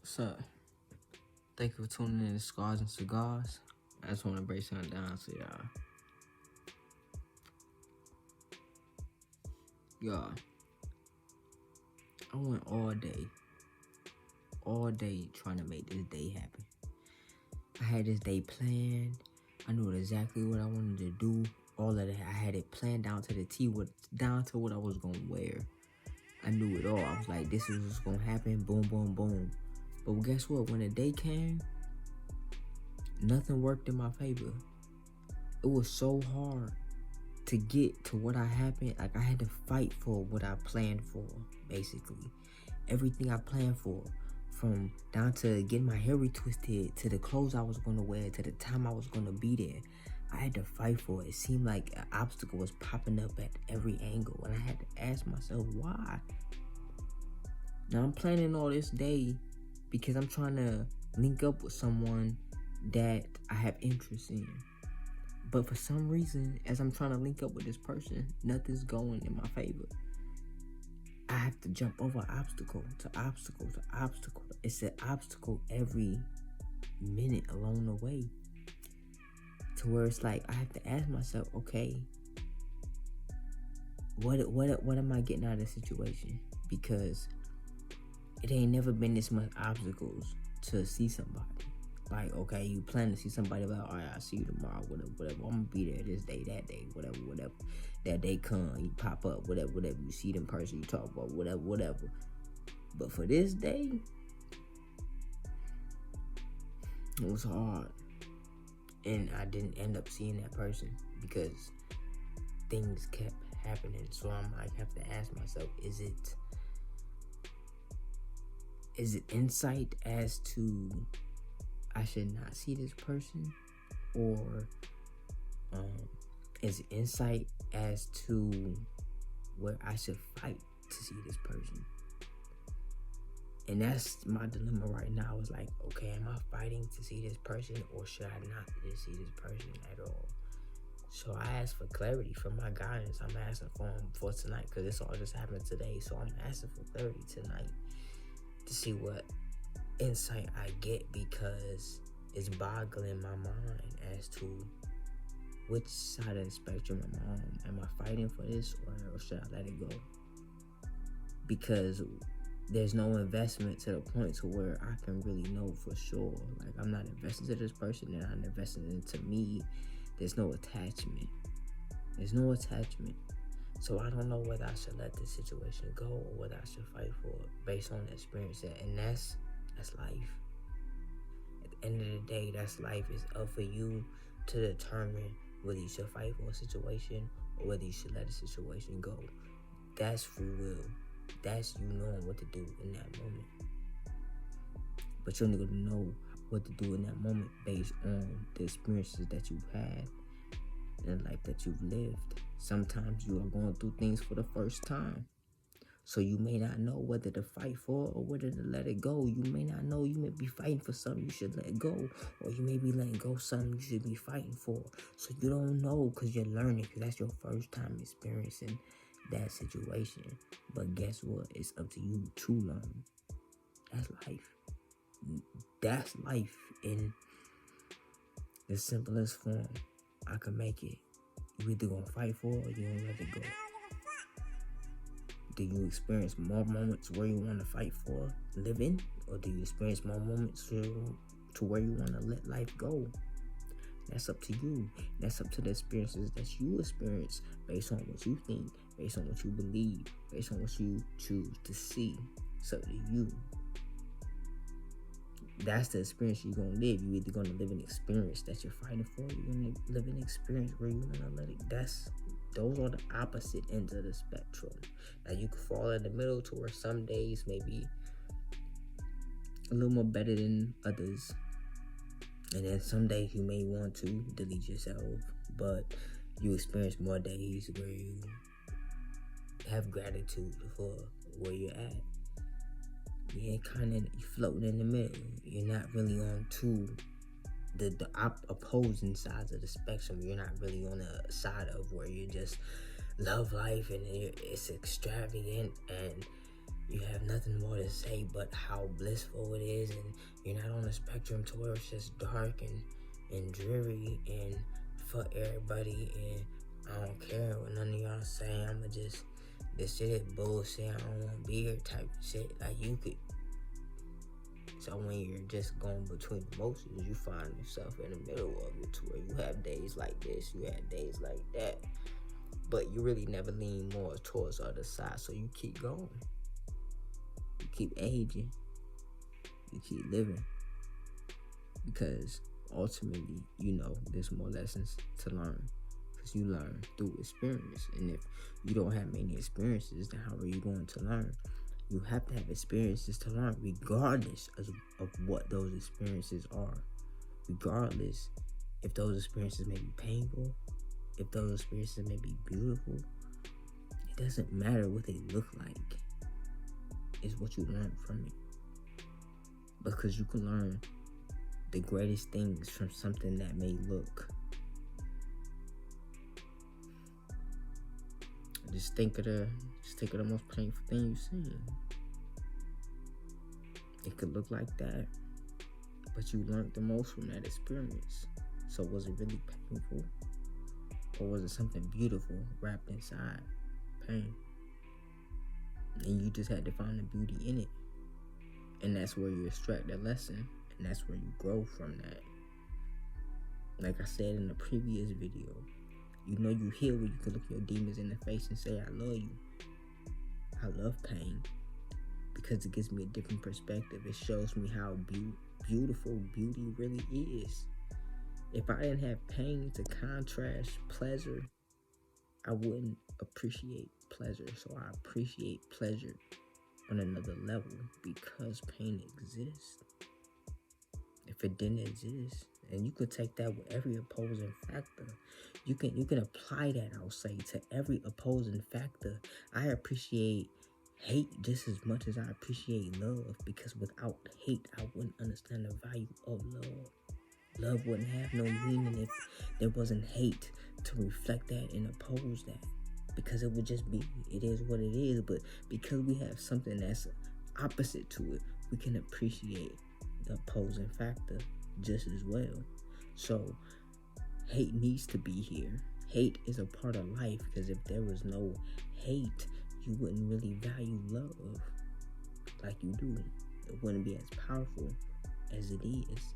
What's up? Thank you for tuning in to Scars and Cigars. I just want to break something down to y'all. Y'all, I went all day trying to make this day happen. I had this day planned. I knew exactly what I wanted to do. All of that. I had it planned down to the T, down to what I was going to wear. I knew it all. I was like, this is what's going to happen. Boom, boom, boom. But guess what? When the day came, nothing worked in my favor. It was so hard to get to what I happened. Like, I had to fight for what I planned for, basically. Everything I planned for, from down to getting my hair retwisted, to the clothes I was going to wear, to the time I was going to be there, I had to fight for it. It seemed like an obstacle was popping up at every angle, and I had to ask myself, why? Now, I'm planning all this day because I'm trying to link up with someone that I have interest in. But for some reason, as I'm trying to link up with this person, nothing's going in my favor. I have to jump over obstacle to obstacle to obstacle. It's an obstacle every minute along the way. To where it's like, I have to ask myself, okay, what am I getting out of this situation? Because it ain't never been this much obstacles to see somebody. Like, okay, you plan to see somebody, about, all right, I'll see you tomorrow, whatever. I'm gonna be there this day, that day, whatever. That day come, you pop up, whatever. You see them person, you talk about, whatever. But for this day, it was hard. And I didn't end up seeing that person because things kept happening. So I have to ask myself, is it insight as to I should not see this person, or is it insight as to where I should fight to see this person? And that's my dilemma right now. Is like, okay, am I fighting to see this person, or should I not see this person at all? So I asked for clarity from my guidance. I'm asking for him for tonight, because this all just happened today. So I'm asking for clarity tonight to see what insight I get, because it's boggling my mind as to which side of the spectrum am I on. Am I fighting for this, or should I let it go? Because there's no investment to the point to where I can really know for sure. Like, I'm not investing to this person, and I'm investing into me. There's no attachment. So I don't know whether I should let this situation go, or whether I should fight for it based on the experience. And that's life. At the end of the day, that's life. It's up for you to determine whether you should fight for a situation, or whether you should let a situation go. That's free will. That's you knowing what to do in that moment. But you're only going to know what to do in that moment based on the experiences that you've had and the life that you've lived. Sometimes you are going through things for the first time. So you may not know whether to fight for, or whether to let it go. You may not know. You may be fighting for something you should let go, or you may be letting go something you should be fighting for. So you don't know, because you're learning, because that's your first time experiencing that situation. But guess what? It's up to you to learn. That's life. That's life in the simplest form I can make it. You either gonna fight for it, or you gonna let it go. Do you experience more moments where you want to fight for living, or do you experience more moments to where you want to let life go? That's up to you. That's up to the experiences that you experience, based on what you think, based on what you believe, based on what you choose to see. It's up to you. That's the experience you're going to live. You're either going to live an experience that you're fighting for, or you're going to live an experience where you're going to let it. Those are the opposite ends of the spectrum. Now, you could fall in the middle, to where some days may be a little more better than others. And then some days you may want to delete yourself, but you experience more days where you have gratitude for where you're at. You're floating in the middle. You're not really on the opposing sides of the spectrum. You're not really on the side of where you just love life and it's extravagant and you have nothing more to say but how blissful it is, and you're not on a spectrum to where it's just dark and dreary and for everybody, and I don't care what none of y'all say. I'ma just this shit is bullshit. I don't want to be here type of shit. Like you could. So when you're just going between emotions, you find yourself in the middle of it, to where you have days like this, you have days like that, but you really never lean more towards the other side. So you keep going, you keep aging, you keep living, because ultimately, you know, there's more lessons to learn, because you learn through experience. And if you don't have many experiences, then how are you going to learn? You have to have experiences to learn, regardless of what those experiences are. Regardless if those experiences may be painful, if those experiences may be beautiful, it doesn't matter what they look like. It's what you learn from it. Because you can learn the greatest things from something that may look. Just think of the most painful thing you've seen. It could look like that, but you learned the most from that experience. So was it really painful? Or was it something beautiful wrapped inside pain? And you just had to find the beauty in it. And that's where you extract that lesson, and that's where you grow from that. Like I said in the previous video, you know you heal when you can look your demons in the face and say, I love you. I love pain, because it gives me a different perspective. It shows me how beautiful beauty really is. If I didn't have pain to contrast pleasure, I wouldn't appreciate pleasure. So I appreciate pleasure on another level, because pain exists. If it didn't exist, and you could take that with every opposing factor. You can apply that, I'll say, to every opposing factor. I appreciate hate just as much as I appreciate love, because without hate, I wouldn't understand the value of love. Love wouldn't have no meaning if there wasn't hate to reflect that and oppose that, because it would just be, it is what it is. But because we have something that's opposite to it, we can appreciate the opposing factor just as well. So hate needs to be here. Hate is a part of life, because if there was no hate, you wouldn't really value love like you do. It wouldn't be as powerful as it is.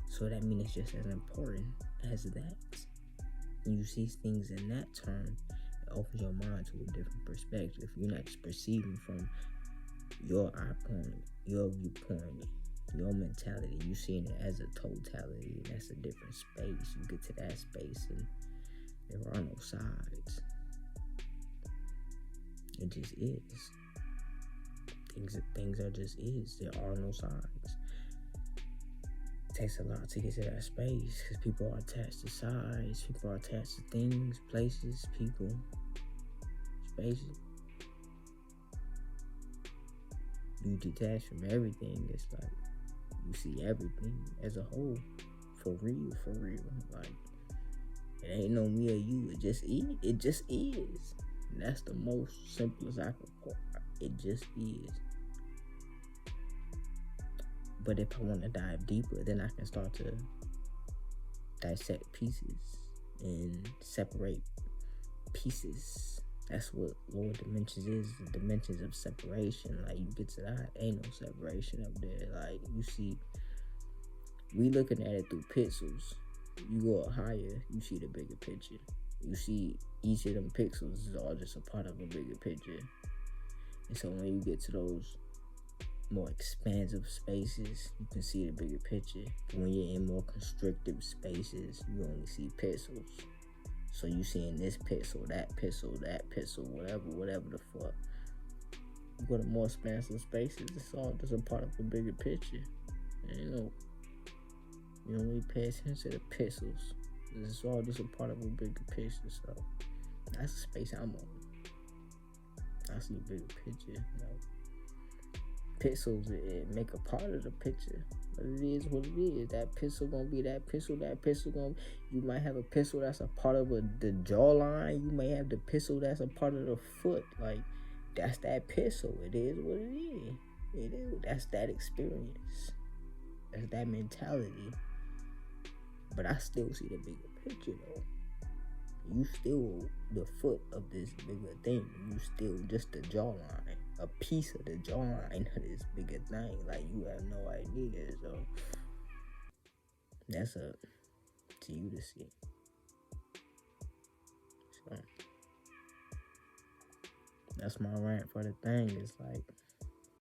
So that means it's just as important as that. When you see things in that term, it opens your mind to a different perspective. You're not just perceiving from your eye point, your viewpoint, your mentality. You seeing it as a totality, and that's a different space. You get to that space and there are no sides. It just is. Things are just is. There are no sides. It takes a lot to get to that space, because people are attached to sides. People are attached to things, places, people, spaces. You detach from everything. It's like you see everything as a whole, for real. Like, it ain't no me or you. It just is. It just is. And that's the most simplest I can put. It just is. But if I want to dive deeper, then I can start to dissect pieces and separate pieces. That's what lower dimensions is, the dimensions of separation. Like, you get to that, ain't no separation up there. Like, you see, we looking at it through pixels. You go up higher, you see the bigger picture. You see each of them pixels is all just a part of a bigger picture. And so when you get to those more expansive spaces, you can see the bigger picture. But when you're in more constrictive spaces, you only see pixels. So you seeing this pixel, that pixel, whatever the fuck. You go to more expansive spaces, it's all just a part of a bigger picture. And you don't really pay attention to the pixels. It's all just a part of a bigger picture. So that's the space I'm on. I see a bigger picture. Pixels, it make a part of the picture, but it is what it is. That pixel gonna be that pixel. That pixel gonna, you might have a pixel that's a part of the jawline. You may have the pixel that's a part of the foot. Like, that's that pistol. It is what it is. It is. That's that experience. That's that mentality. But I still see the bigger picture though. You still the foot of this bigger thing. You still just the jawline. A piece of the jawline of this bigger thing. Like you have no idea. So that's up to you to see. So that's my rant for the thing. It's like